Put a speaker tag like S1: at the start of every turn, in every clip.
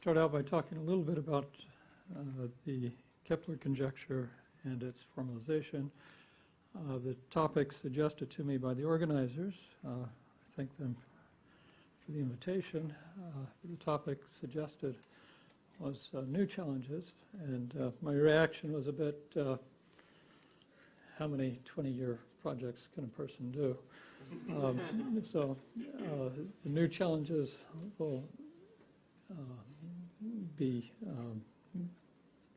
S1: start out by talking a little bit about the Kepler conjecture and its formalization. The topic suggested to me by the organizers, I thank them for the invitation. The topic suggested was new challenges, and my reaction was a bit, how many 20-year projects can a person do? So the new challenges will be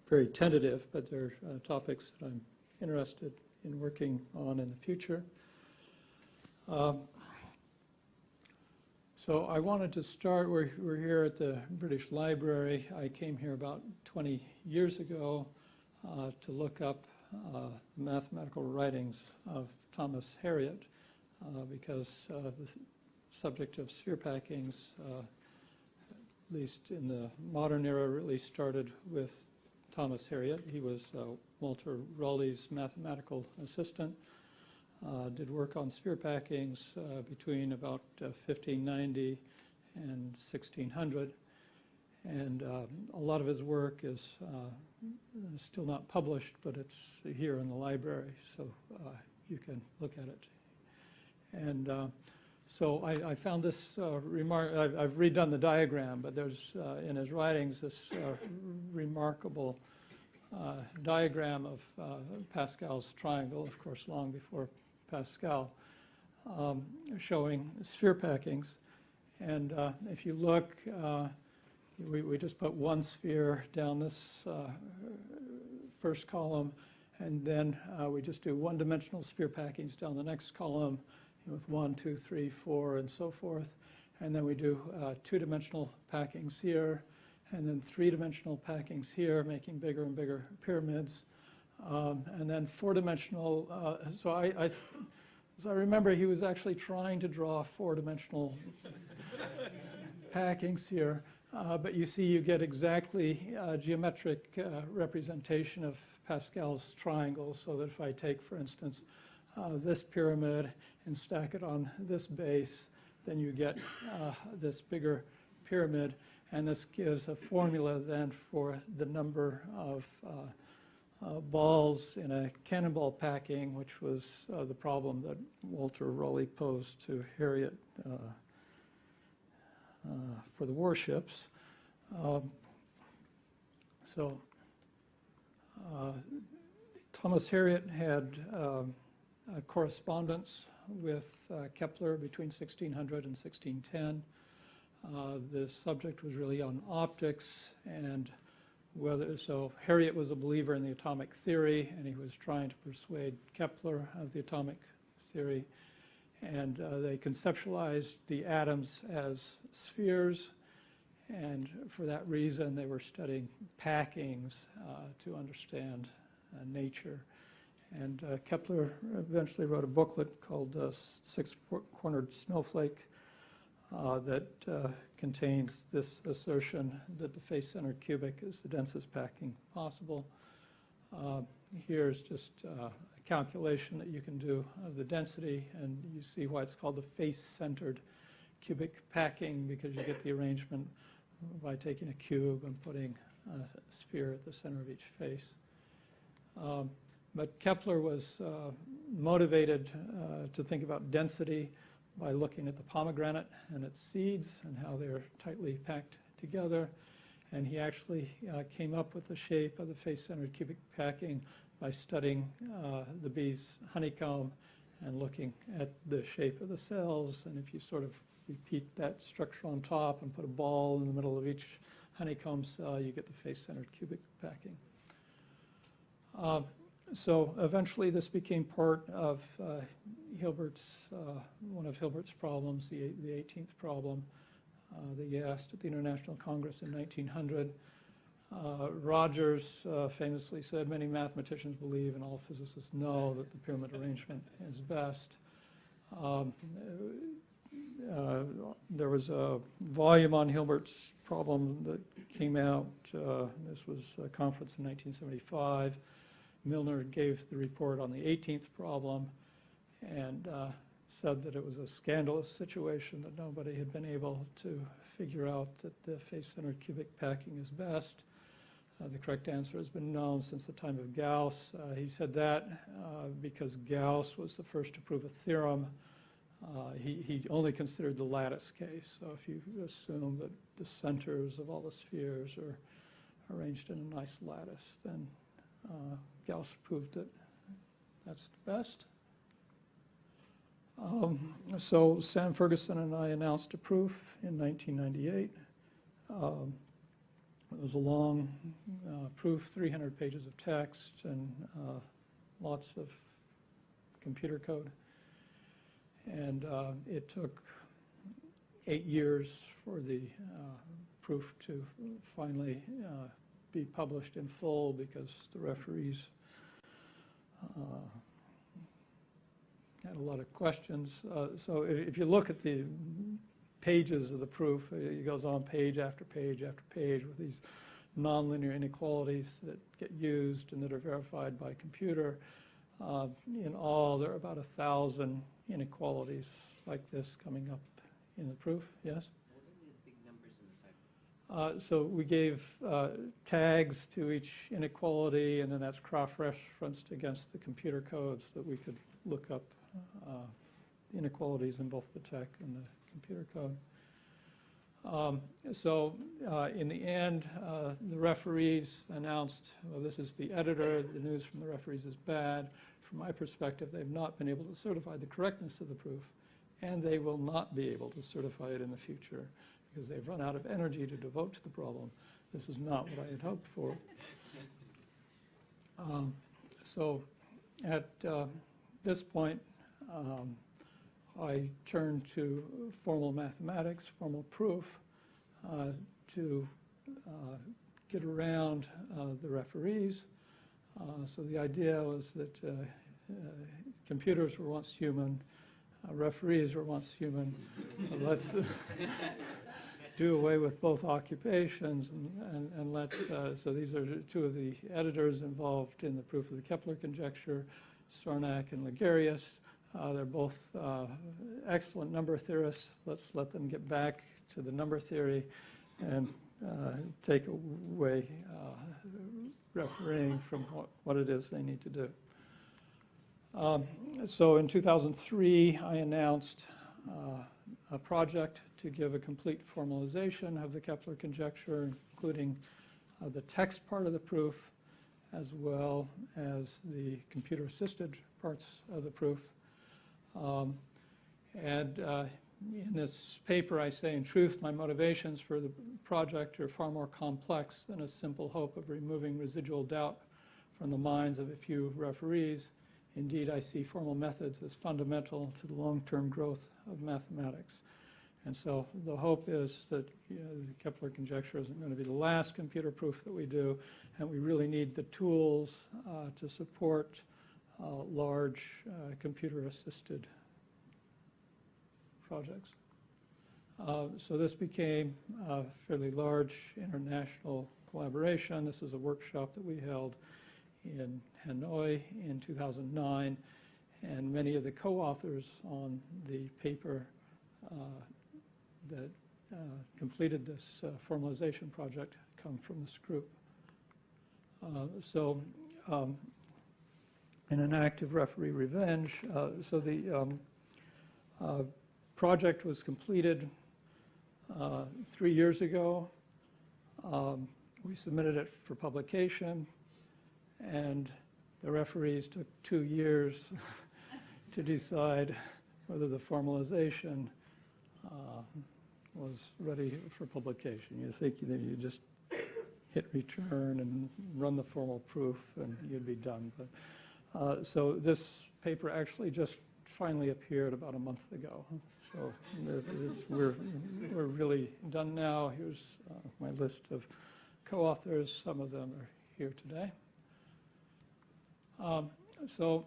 S1: very tentative, but they're topics that I'm interested in working on in the future. So I wanted to start, we're here at the British Library. I came here about 20 years ago to look up the mathematical writings of Thomas Harriot because the subject of sphere packings, at least in the modern era, really started with Thomas Harriot. He was Walter Raleigh's mathematical assistant. Did work on sphere packings between about 1590 and 1600. And a lot of his work is still not published, but it's here in the library, so you can look at it. And so I found this remark. I've redone the diagram, but there's in his writings this remarkable diagram of Pascal's triangle, of course, long before Pascal, showing sphere packings. And if you look, we just put one sphere down this first column, and then we just do one-dimensional sphere packings down the next column with 1, 2, 3, 4, and so forth. And then we do two-dimensional packings here, and then three-dimensional packings here, making bigger and bigger pyramids. And then four-dimensional, so as I remember, he was actually trying to draw four-dimensional packings here. But you see, you get exactly geometric representation of Pascal's triangle, so that if I take, for instance, this pyramid and stack it on this base, then you get this bigger pyramid, and this gives a formula then for the number of balls in a cannonball packing, which was the problem that Walter Raleigh posed to Harriot for the warships. Thomas Harriot had a correspondence with Kepler between 1600 and 1610. The subject was really on optics, and so Harriot was a believer in the atomic theory, and he was trying to persuade Kepler of the atomic theory. And they conceptualized the atoms as spheres, and for that reason they were studying packings to understand nature. And Kepler eventually wrote a booklet called Six-Cornered Snowflake that contains this assertion that the face-centered cubic is the densest packing possible. Here's just a calculation that you can do of the density, and you see why it's called the face-centered cubic packing, because you get the arrangement by taking a cube and putting a sphere at the center of each face. But Kepler was motivated to think about density by looking at the pomegranate and its seeds and how they're tightly packed together. And he actually came up with the shape of the face-centered cubic packing by studying the bee's honeycomb and looking at the shape of the cells. And if you sort of repeat that structure on top and put a ball in the middle of each honeycomb cell, you get the face-centered cubic packing. So eventually this became part of Hilbert's, one of Hilbert's problems, the 18th problem that he asked at the International Congress in 1900. Rogers famously said, "Many mathematicians believe and all physicists know that the pyramid arrangement is best." There was a volume on Hilbert's problem that came out. This was a conference in 1975. Milner gave the report on the 18th problem, and said that it was a scandalous situation, that nobody had been able to figure out that the face-centered cubic packing is best. The correct answer has been known since the time of Gauss. He said that because Gauss was the first to prove a theorem. He only considered the lattice case. So if you assume that the centers of all the spheres are arranged in a nice lattice, then Gauss proved that that's the best. So Sam Ferguson and I announced a proof in 1998. It was a long proof, 300 pages of text and lots of computer code. And it took 8 years for the proof to finally be published in full, because the referees had a lot of questions. So if you look at the pages of the proof, it goes on page after page after page with these nonlinear inequalities that get used and that are verified by computer. In all, there are about 1,000 inequalities like this coming up in the proof. Yes?
S2: What are the big numbers in the cycle?
S1: So we gave tags to each inequality, and then that's cross-referenced against the computer codes that we could look up the inequalities in both the tech and the computer code. In the end, the referees announced, well, this is the editor, the news from the referees is bad. From my perspective, they've not been able to certify the correctness of the proof, and they will not be able to certify it in the future because they've run out of energy to devote to the problem. This is not what I had hoped for. So at this point, I turned to formal mathematics, formal proof, to get around the referees. So the idea was that computers were once human, referees were once human. Let's do away with both occupations and let, so these are two of the editors involved in the proof of the Kepler conjecture, Sarnak and Ligarius. They're both excellent number theorists. Let's let them get back to the number theory and take away refereeing from what it is they need to do. So in 2003, I announced a project to give a complete formalization of the Kepler conjecture, including the text part of the proof, as well as the computer-assisted parts of the proof. In this paper, I say, in truth, my motivations for the project are far more complex than a simple hope of removing residual doubt from the minds of a few referees. Indeed, I see formal methods as fundamental to the long-term growth of mathematics. And so the hope is that the Kepler conjecture isn't going to be the last computer proof that we do, and we really need the tools to support large computer-assisted projects. So this became a fairly large international collaboration. This is a workshop that we held in Hanoi in 2009, and many of the co-authors on the paper that completed this formalization project come from this group. In an act of referee revenge, so the project was completed 3 years ago. We submitted it for publication, and the referees took 2 years to decide whether the formalization was ready for publication. You think that you just hit return and run the formal proof and you'd be done. But, so this paper actually just finally appeared about a month ago. So we're really done now. Here's my list of co-authors. Some of them are here today. So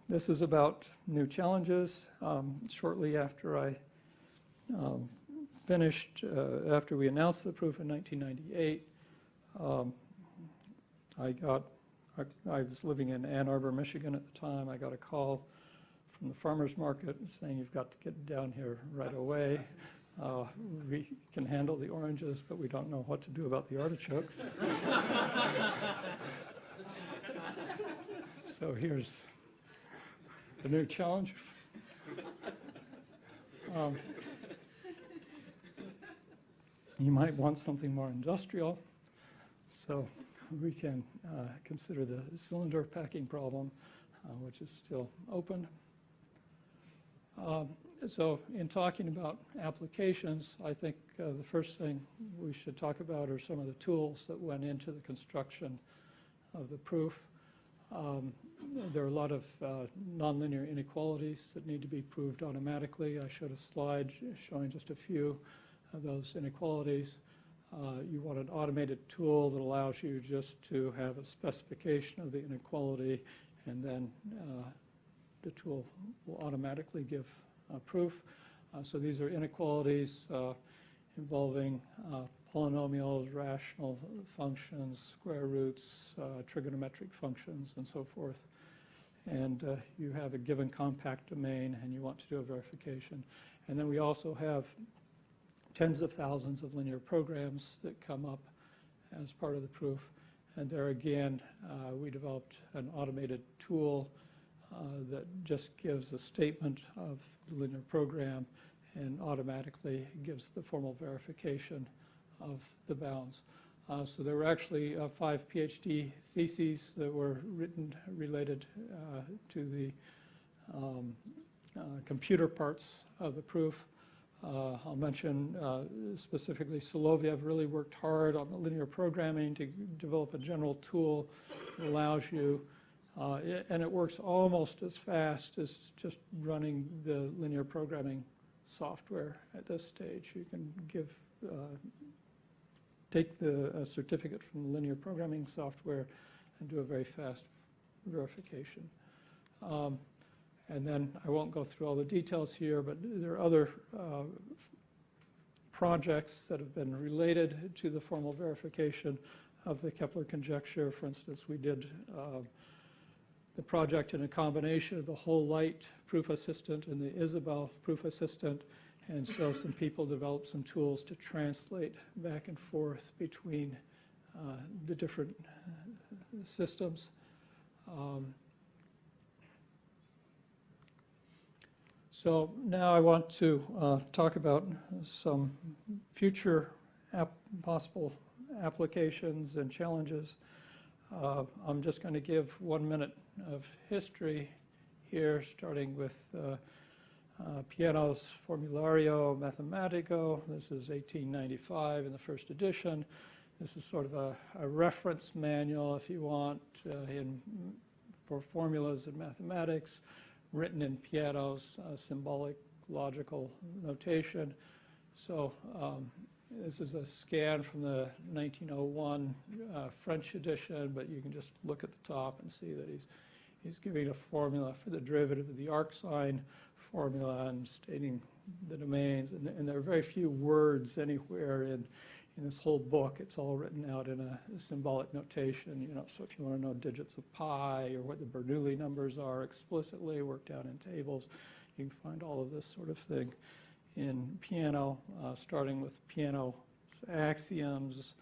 S1: this is about new challenges. Shortly after I finished, after we announced the proof in 1998, I was living in Ann Arbor, Michigan at the time. I got a call from the farmer's market saying you've got to get down here right away. We can handle the oranges, but we don't know what to do about the artichokes. So here's the new challenge. You might want something more industrial, so we can consider the cylinder packing problem, which is still open. So in talking about applications, I think the first thing we should talk about are some of the tools that went into the construction of the proof. There are a lot of nonlinear inequalities that need to be proved automatically. I showed a slide showing just a few of those inequalities. You want an automated tool that allows you just to have a specification of the inequality, and then the tool will automatically give proof. So these are inequalities involving polynomials, rational functions, square roots, trigonometric functions, and so forth. And you have a given compact domain, and you want to do a verification. And then we also have tens of thousands of linear programs that come up as part of the proof. And there again, we developed an automated tool that just gives a statement of the linear program and automatically gives the formal verification of the bounds. So there were actually 5 PhD theses that were written related to the computer parts of the proof. I'll mention specifically Soloviev really worked hard on the linear programming to develop a general tool that allows you, and it works almost as fast as just running the linear programming software at this stage. You can take the certificate from the linear programming software and do a very fast verification. And then I won't go through all the details here, but there are other projects that have been related to the formal verification of the Kepler conjecture. For instance, we did the project in a combination of the whole light proof assistant and the Isabel proof assistant. And so some people developed some tools to translate back and forth between the different systems. So now I want to talk about some future possible applications and challenges. I'm just going to give 1 minute of history here, starting with Piano's Formulario Mathematico. This is 1895 in the first edition. This is sort of a reference manual, if you want, for formulas in mathematics, written in Piano's symbolic logical notation. So this is a scan from the 1901 French edition, but you can just look at the top and see that he's giving a formula for the derivative of the arc sine formula and stating the domains. And there are very few words anywhere in this whole book. It's all written out in a symbolic notation. So if you want to know digits of pi or what the Bernoulli numbers are explicitly worked out in tables, you can find all of this sort of thing in Piano, starting with Piano's axioms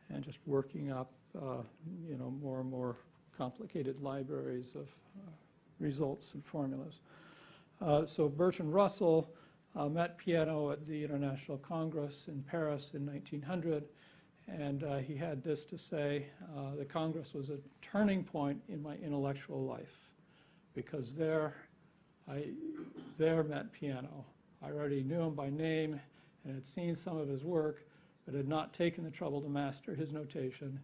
S1: and just working up, more and more complicated libraries of results and formulas. So Bertrand Russell met Piano at the International Congress in Paris in 1900, and he had this to say: the Congress was a turning point in my intellectual life, because there I met Piano. I already knew him by name and had seen some of his work, but had not taken the trouble to master his notation.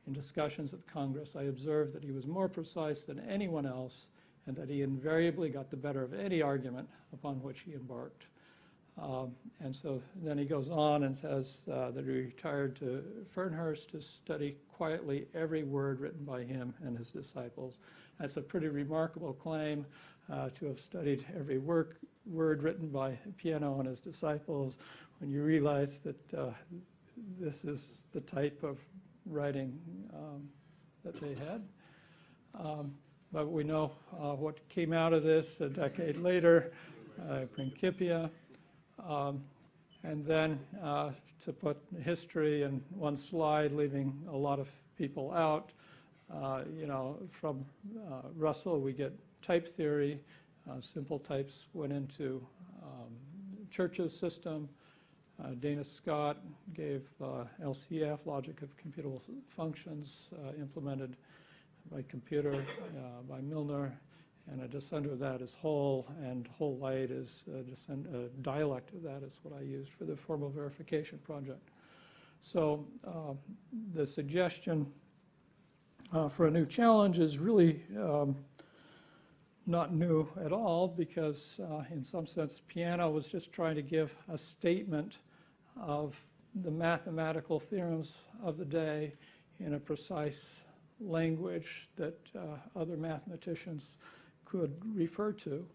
S1: In discussions at the Congress, I observed that he was more precise than anyone else, and that he invariably got the better of any argument upon which he embarked. And so then he goes on and says that he retired to Fernhurst to study quietly every word written by him and his disciples. That's a pretty remarkable claim, to have studied every word written by Piano and his disciples, when you realize that this is the type of writing that they had. but we know what came out of this a decade later, Principia. And then to put history in one slide, leaving a lot of people out, from Russell we get type theory. Simple types went into Church's system. Dana Scott gave LCF, logic of computable functions, implemented by computer by Milner, and a descender of that is Hull, and whole light is a dialect of that is what I used for the formal verification project. So the suggestion for a new challenge is really not new at all, because in some sense Piano was just trying to give a statement of the mathematical theorems of the day in a precise language that other mathematicians could refer to.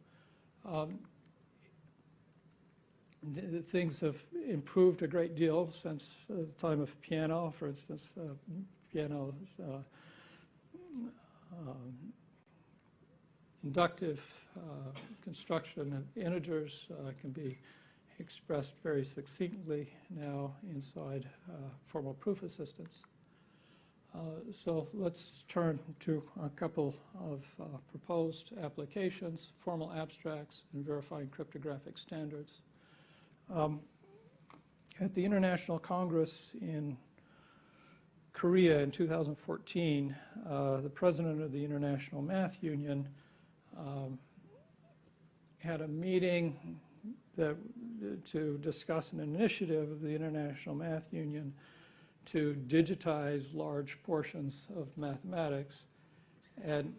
S1: Things have improved a great deal since the time of Piano. For instance, Piano's inductive construction of integers can be expressed very succinctly now inside formal proof assistance. So let's turn to a couple of proposed applications, formal abstracts, and verifying cryptographic standards. At the International Congress in Korea in 2014, the president of the International Math Union had a meeting to discuss an initiative of the International Math Union to digitize large portions of mathematics. And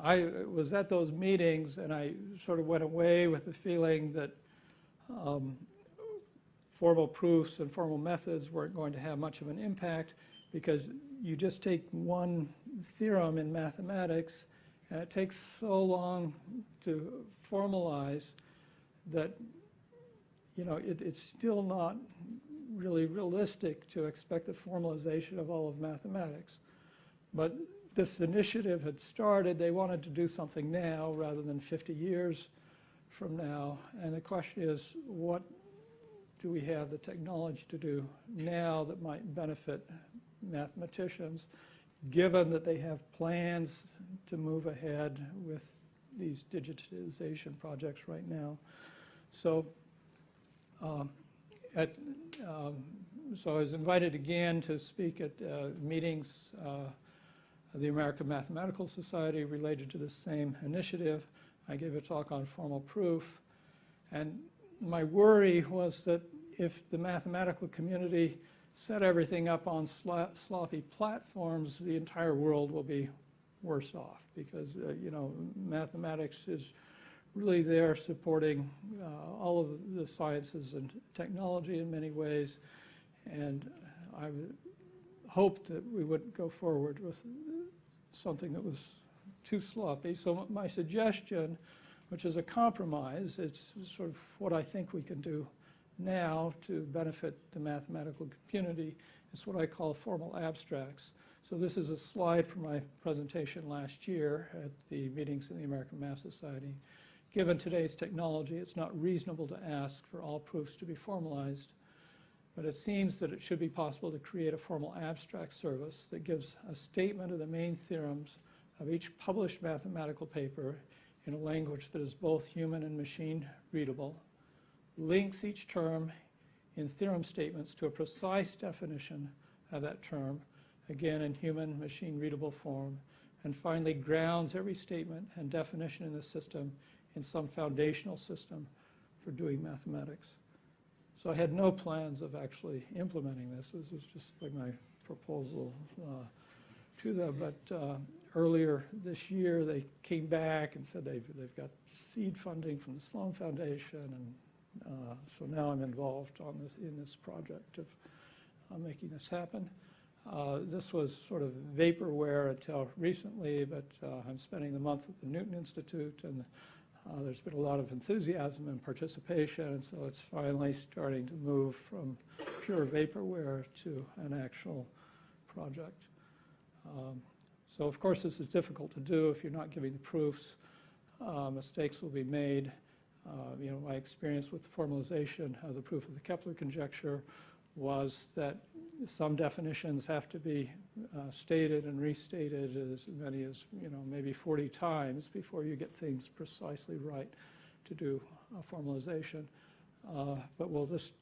S1: I was at those meetings, and I sort of went away with the feeling that formal proofs and formal methods weren't going to have much of an impact, because you just take one theorem in mathematics, and it takes so long to formalize that it's still not really realistic to expect the formalization of all of mathematics. But this initiative had started. They wanted to do something now rather than 50 years from now. And the question is, what do we have the technology to do now that might benefit mathematicians, given that they have plans to move ahead with these digitization projects right now? So so I was invited again to speak at meetings of the American Mathematical Society related to the same initiative. I gave a talk on formal proof, and my worry was that if the mathematical community set everything up on sloppy platforms, the entire world will be worse off, because mathematics is really there supporting all of the sciences and technology in many ways, and I hoped that we wouldn't go forward with something that was too sloppy. So my suggestion, which is a compromise, it's sort of what I think we can do now to benefit the mathematical community, is what I call formal abstracts. So this is a slide from my presentation last year at the meetings in the American Math Society. Given today's technology, it's not reasonable to ask for all proofs to be formalized, but it seems that it should be possible to create a formal abstract service that gives a statement of the main theorems of each published mathematical paper in a language that is both human and machine readable, links each term in theorem statements to a precise definition of that term, again in human machine readable form, and finally grounds every statement and definition in the system in some foundational system for doing mathematics. So I had no plans of actually implementing this. This was just like my proposal to them. But earlier this year, they came back and said they've got seed funding from the Sloan Foundation, and so now I'm involved in this project of making this happen. This was sort of vaporware until recently, but I'm spending the month at the Newton Institute, and there's been a lot of enthusiasm and participation, and so it's finally starting to move from pure vaporware to an actual project. So of course this is difficult to do if you're not giving the proofs. Mistakes will be made. My experience with the formalization of the proof of the Kepler conjecture was that some definitions have to be stated and restated as many as, maybe 40 times before you get things precisely right to do a formalization. But we'll just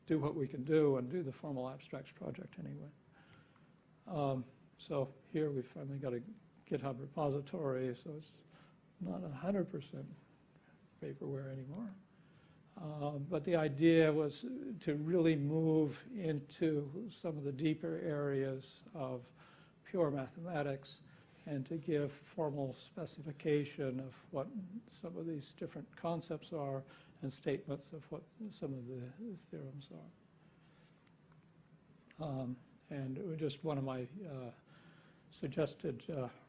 S1: do what we can do and do the formal abstracts project anyway. So here we've finally got a GitHub repository, so it's not 100% vaporware anymore. But the idea was to really move into some of the deeper areas of pure mathematics and to give formal specification of what some of these different concepts are and statements of what some of the theorems are. And it was just one of my suggested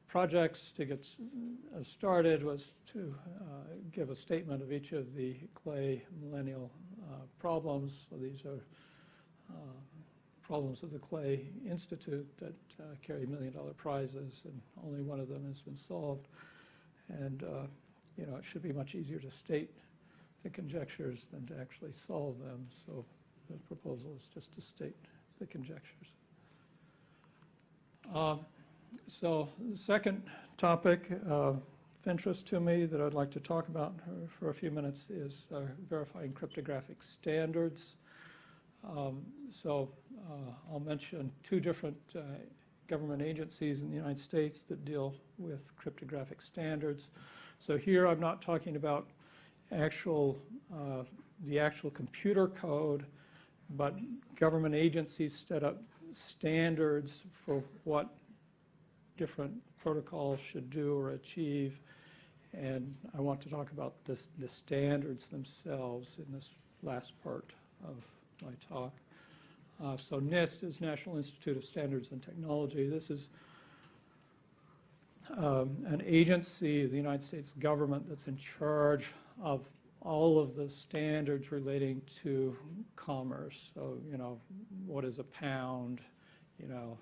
S1: projects to get started was to give a statement of each of the Clay millennial problems. So these are problems of the Clay Institute that carry $1 million prizes, and only one of them has been solved. And it should be much easier to state the conjectures than to actually solve them. So the proposal is just to state the conjectures. So the second topic of interest to me that I'd like to talk about for a few minutes is verifying cryptographic standards. I'll mention two different government agencies in the United States that deal with cryptographic standards. So here I'm not talking about the actual computer code, but government agencies set up standards for what different protocols should do or achieve, and I want to talk about the standards themselves in this last part of my talk. So NIST is National Institute of Standards and Technology. This is an agency of the United States government that's in charge of all of the standards relating to commerce. So, what is a pound?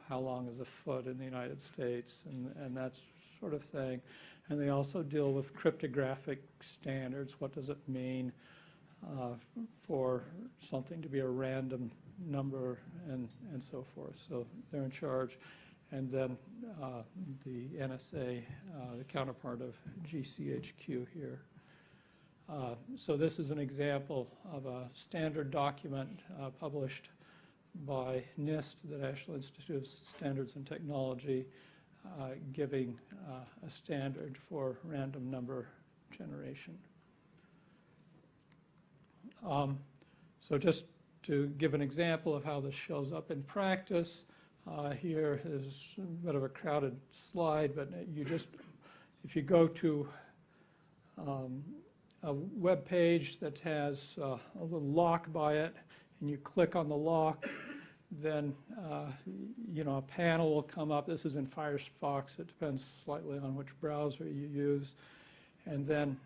S1: How long is a foot in the United States, and that sort of thing. And they also deal with cryptographic standards. What does it mean for something to be a random number and so forth. So they're in charge. And then the NSA, the counterpart of GCHQ here. So this is an example of a standard document published by NIST, the National Institute of Standards and Technology, giving a standard for random number generation. So just to give an example of how this shows up in practice, here is a bit of a crowded slide, but if you go to a web page that has a little lock by it, and you click on the lock, then a panel will come up. This is in Firefox. It depends slightly on which browser you use. And then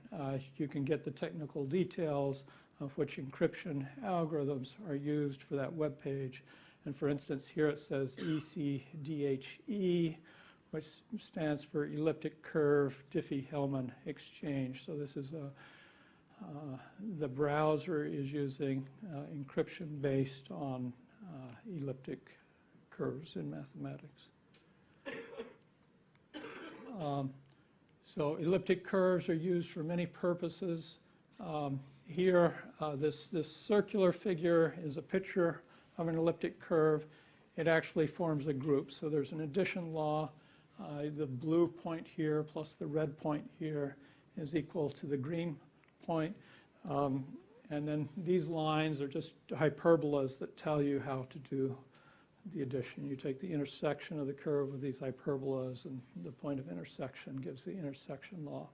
S1: you can get the technical details of which encryption algorithms are used for that web page. And for instance, here it says ECDHE, which stands for elliptic curve Diffie-Hellman exchange. So this is the browser is using encryption based on elliptic curves in mathematics. So elliptic curves are used for many purposes. Here, this circular figure is a picture of an elliptic curve. It actually forms a group. So there's an addition law. The blue point here plus the red point here is equal to the green point. And then these lines are just hyperbolas that tell you how to do the addition. You take the intersection of the curve with these hyperbolas, and the point of intersection gives the intersection law.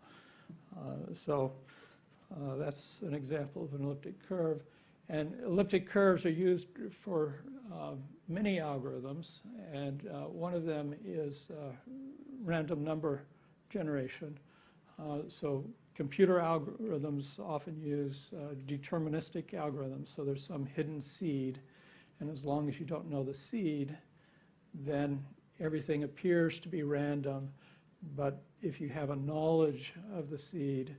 S1: That's an example of an elliptic curve. And elliptic curves are used for many algorithms, and one of them is random number generation. So computer algorithms often use deterministic algorithms, so there's some hidden seed, and as long as you don't know the seed, then everything appears to be random. But if you have a knowledge of the seed,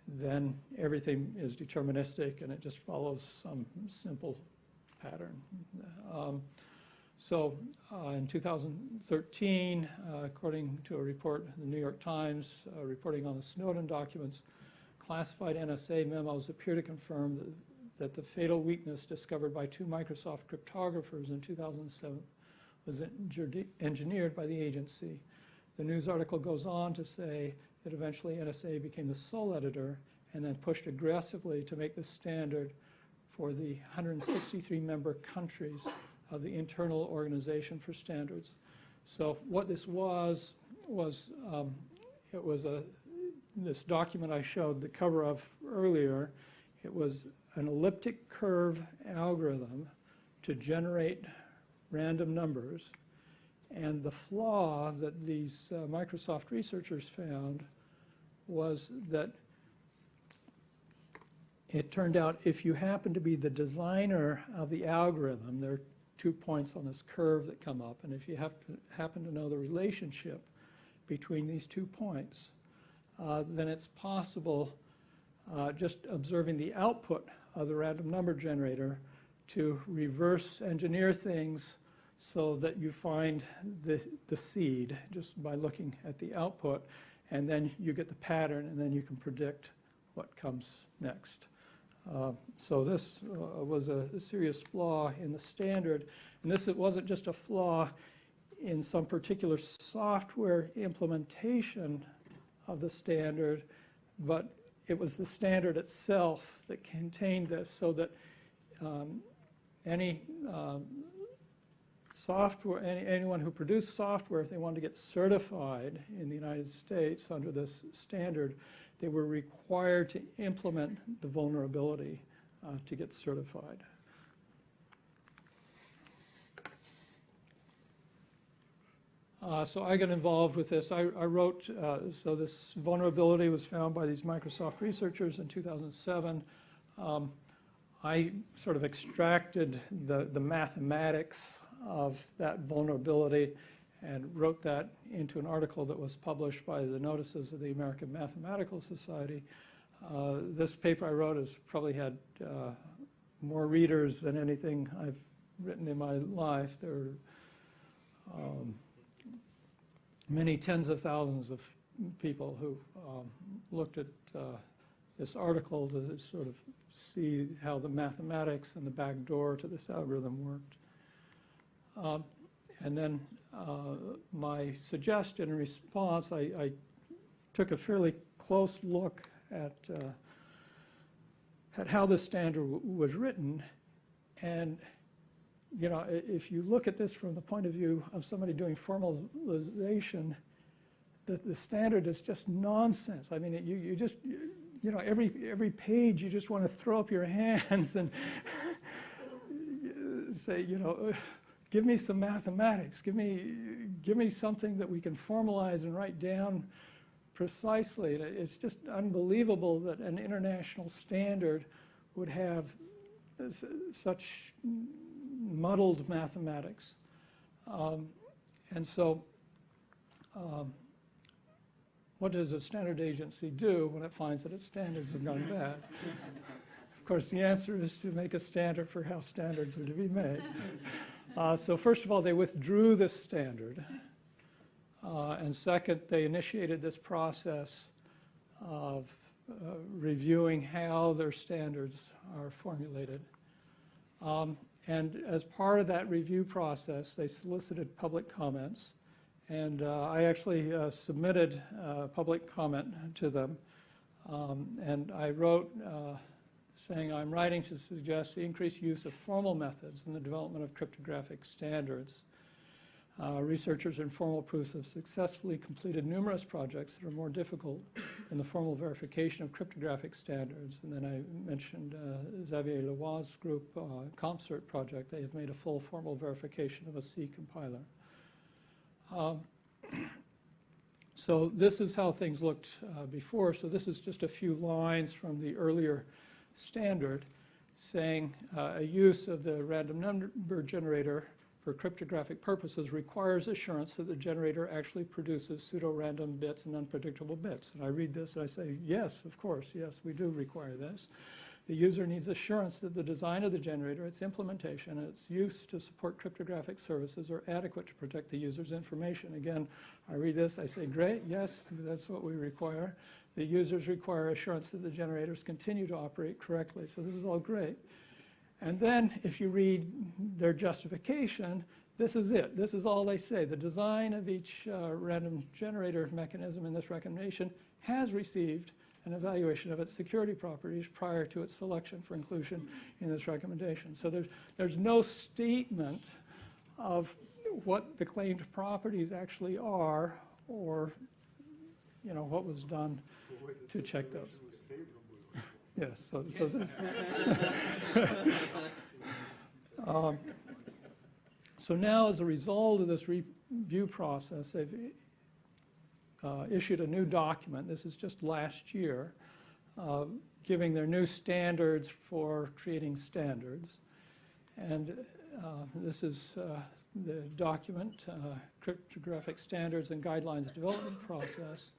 S1: then everything is deterministic and it just follows some simple pattern. In 2013, according to a report in the New York Times reporting on the Snowden documents, classified NSA memos appear to confirm that the fatal weakness discovered by 2 Microsoft cryptographers in 2007 was engineered by the agency. The news article goes on to say that eventually NSA became the sole editor and then pushed aggressively to make the standard for the 163 member countries of the Internal Organization for Standards. So what this was this document I showed the cover of earlier. It was an elliptic curve algorithm to generate random numbers. And the flaw that these Microsoft researchers found was that it turned out if you happen to be the designer of the algorithm, there are 2 points on this curve that come up, and if you happen to know the relationship between these 2 points, then it's possible, just observing the output of the random number generator, to reverse engineer things so that you find the seed just by looking at the output, and then you get the pattern, and then you can predict what comes next. So this was a serious flaw in the standard, and it wasn't just a flaw in some particular software implementation of the standard, but it was the standard itself that contained this, so that any software, anyone who produced software, if they wanted to get certified in the United States under this standard, they were required to implement the vulnerability to get certified. So I got involved with this. I wrote, so this vulnerability was found by these Microsoft researchers in 2007. I sort of extracted the mathematics of that vulnerability and wrote that into an article that was published by the Notices of the American Mathematical Society. This paper I wrote has probably had more readers than anything I've written in my life. There are many tens of thousands of people who looked at this article to sort of see how the mathematics and the back door to this algorithm worked. And then my suggestion in response, I took a fairly close look at how the standard was written. And, you know, if you look at this from the point of view of somebody doing formalization, the standard is just nonsense. I mean, you just, you know, every page you just want to throw up your hands and say, you know, give me some mathematics. Give me something that we can formalize and write down precisely. It's just unbelievable that an international standard would have such muddled mathematics. And so what does a standard agency do when it finds that its standards have gone bad? Of course, the answer is to make a standard for how standards are to be made. So first of all, they withdrew this standard. And second, they initiated this process of reviewing how their standards are formulated. And as part of that review process, they solicited public comments. And I actually submitted public comment to them. And I wrote saying, I'm writing to suggest the increased use of formal methods in the development of cryptographic standards. Researchers in formal proofs have successfully completed numerous projects that are more difficult than the formal verification of cryptographic standards. And then I mentioned Xavier Leroy's group, CompCert project. They have made a full formal verification of a C compiler. So this is how things looked before. So this is just a few lines from the earlier standard saying a use of the random number generator for cryptographic purposes requires assurance that the generator actually produces pseudo-random bits and unpredictable bits. And I read this and I say, yes, of course, yes, we do require this. The user needs assurance that the design of the generator, its implementation, and its use to support cryptographic services are adequate to protect the user's information. Again, I read this, I say, great, yes, that's what we require. The users require assurance that the generators continue to operate correctly. So this is all great. And then if you read their justification, this is it. This is all they say. The design of each random generator mechanism in this recommendation has received an evaluation of its security properties prior to its selection for inclusion in this recommendation. So there's no statement of what the claimed properties actually are, or what was done to check those. Yes, so so now, as a result of this review process, they've issued a new document. This is just last year, giving their new standards for creating standards. And this is the document, Cryptographic Standards and Guidelines Development Process.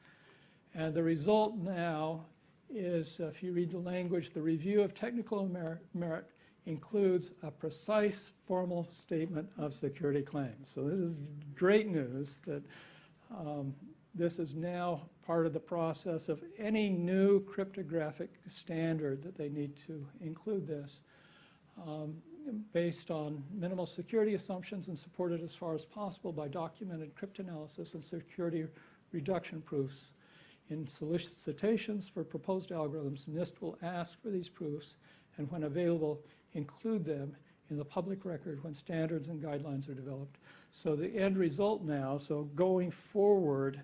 S1: And the result now is, if you read the language, the review of technical merit includes a precise formal statement of security claims. So this is great news that this is now part of the process of any new cryptographic standard that they need to include this based on minimal security assumptions and supported as far as possible by documented cryptanalysis and security reduction proofs. In solicitations for proposed algorithms, NIST will ask for these proofs and, when available, include them in the public record when standards and guidelines are developed. So the end result now, so going forward,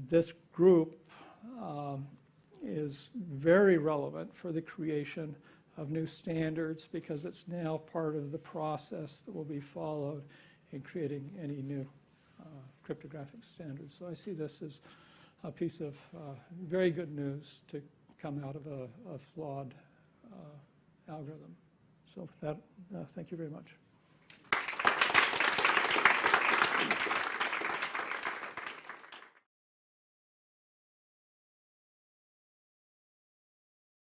S1: this group is very relevant for the creation of new standards because it's now part of the process that will be followed in creating any new cryptographic standards. So I see this as a piece of very good news to come out of a flawed algorithm. So with that, thank you very much.